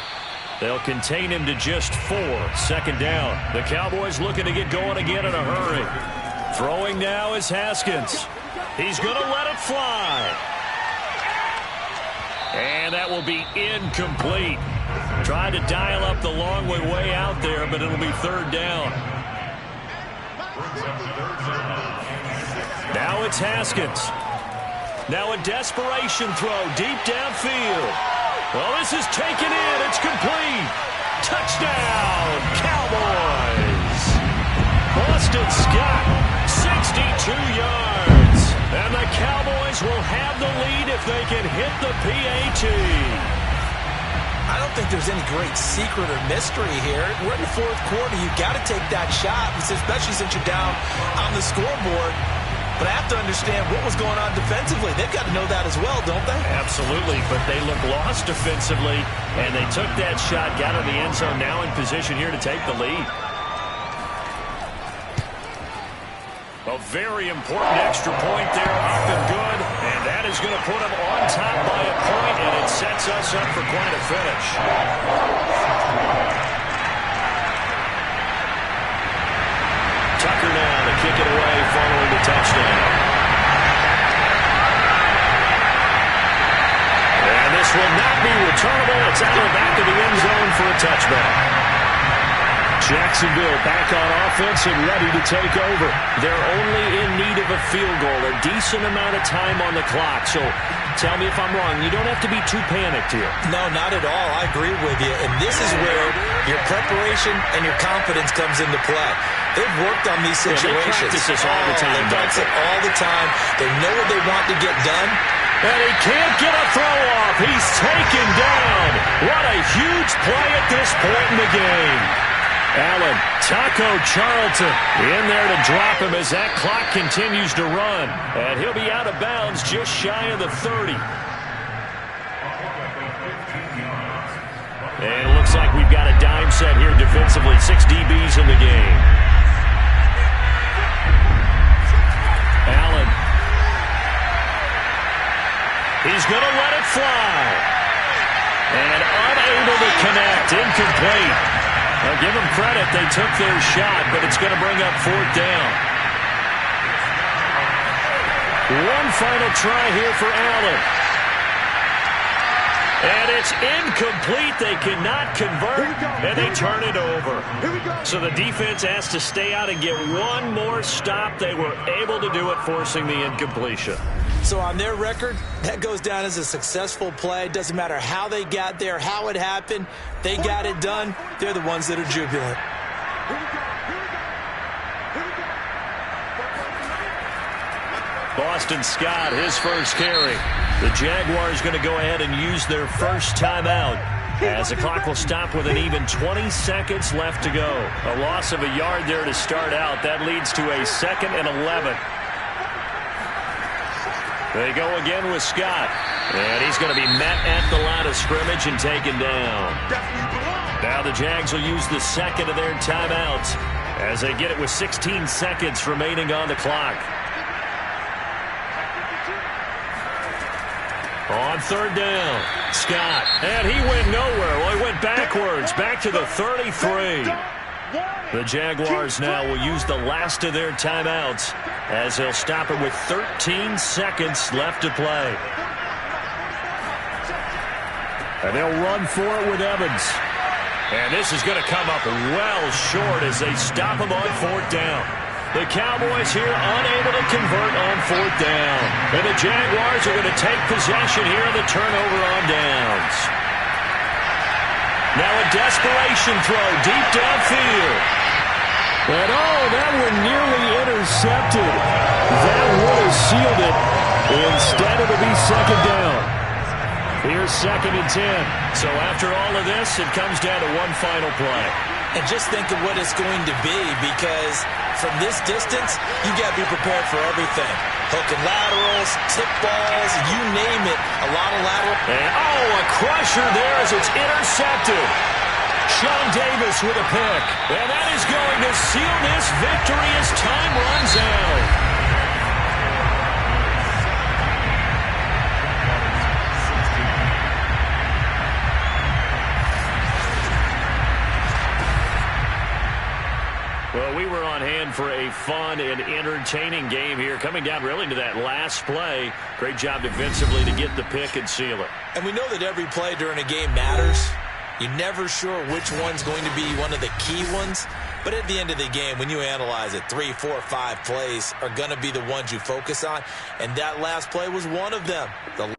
They'll contain him to just 4. 2nd down. The Cowboys looking to get going again in a hurry. Throwing now is Haskins. He's going to let it fly. And that will be incomplete. Tried to dial up the long way out there, but it'll be third down. Now it's Haskins. Now a desperation throw deep downfield. Well, this is taken in. It's complete. Touchdown, Cowboys. Boston Scott, 62 yards. And the Cowboys will have the lead if they can hit the PAT. I don't think there's any great secret or mystery here. We're in the fourth quarter. You've got to take that shot, especially since you're down on the scoreboard. But I have to understand what was going on defensively. They've got to know that as well, don't they? Absolutely, but they look lost defensively, and they took that shot, got in the end zone, now in position here to take the lead. A very important extra point there, up and good, and that is going to put them on top by a point, and it sets us up for quite a finish. Tucker now to kick it away following the touchdown. And this will not be returnable. It's out of the back of the end zone for a touchback. Jacksonville back on offense and ready to take over. They're only in need of a field goal, a decent amount of time on the clock. So tell me if I'm wrong. You don't have to be too panicked here. No, not at all. I agree with you. And this is where your preparation and your confidence comes into play. They've worked on these situations. They practice this all the time. They practice it all the time. They know what they want to get done. And he can't get a throw off. He's taken down. What a huge play at this point in the game. Allen, Taco Charlton in there to drop him as that clock continues to run. And he'll be out of bounds just shy of the 30. And it looks like we've got a dime set here defensively. 6 DBs in the game. Allen. He's going to let it fly. And unable to connect. Incomplete. I'll give them credit. They took their shot, but it's going to bring up fourth down. One final try here for Allen. And it's incomplete. They cannot convert, and they turn it over. So the defense has to stay out and get one more stop. They were able to do it, forcing the incompletion. So on their record, that goes down as a successful play. Doesn't matter how they got there, how it happened. They got it done. They're the ones that are jubilant. Boston Scott, his first carry. The Jaguars going to go ahead and use their first timeout as the clock will stop with an even 20 seconds left to go. A loss of a yard there to start out. That leads to a 2nd and 11. They go again with Scott. And he's going to be met at the line of scrimmage and taken down. Now the Jags will use the second of their timeouts as they get it with 16 seconds remaining on the clock. On third down, Scott. And he went nowhere. Well, he went backwards, back to the 33. The Jaguars now will use the last of their timeouts as they'll stop it with 13 seconds left to play. And they'll run for it with Evans. And this is going to come up well short as they stop him on fourth down. The Cowboys here unable to convert on fourth down. And the Jaguars are going to take possession here of the turnover on downs. Now a desperation throw deep downfield. And that one nearly intercepted. That would have sealed it. Instead, it'll be second down. Here's 2nd and 10. So after all of this, it comes down to one final play. And just think of what it's going to be, because from this distance, you got to be prepared for everything. Hook and laterals, tip balls, you name it. A lot of lateral. And a crusher there as it's intercepted. Sean Davis with a pick. And that is going to seal this victory as time runs out. Well, Well, we were on hand for a fun and entertaining game here, coming down really to that last play. Great job defensively to get the pick and seal it. And we know that every play during a game matters. You're never sure which one's going to be one of the key ones. But at the end of the game, when you analyze it, 3, 4, 5 plays are going to be the ones you focus on. And that last play was one of them. The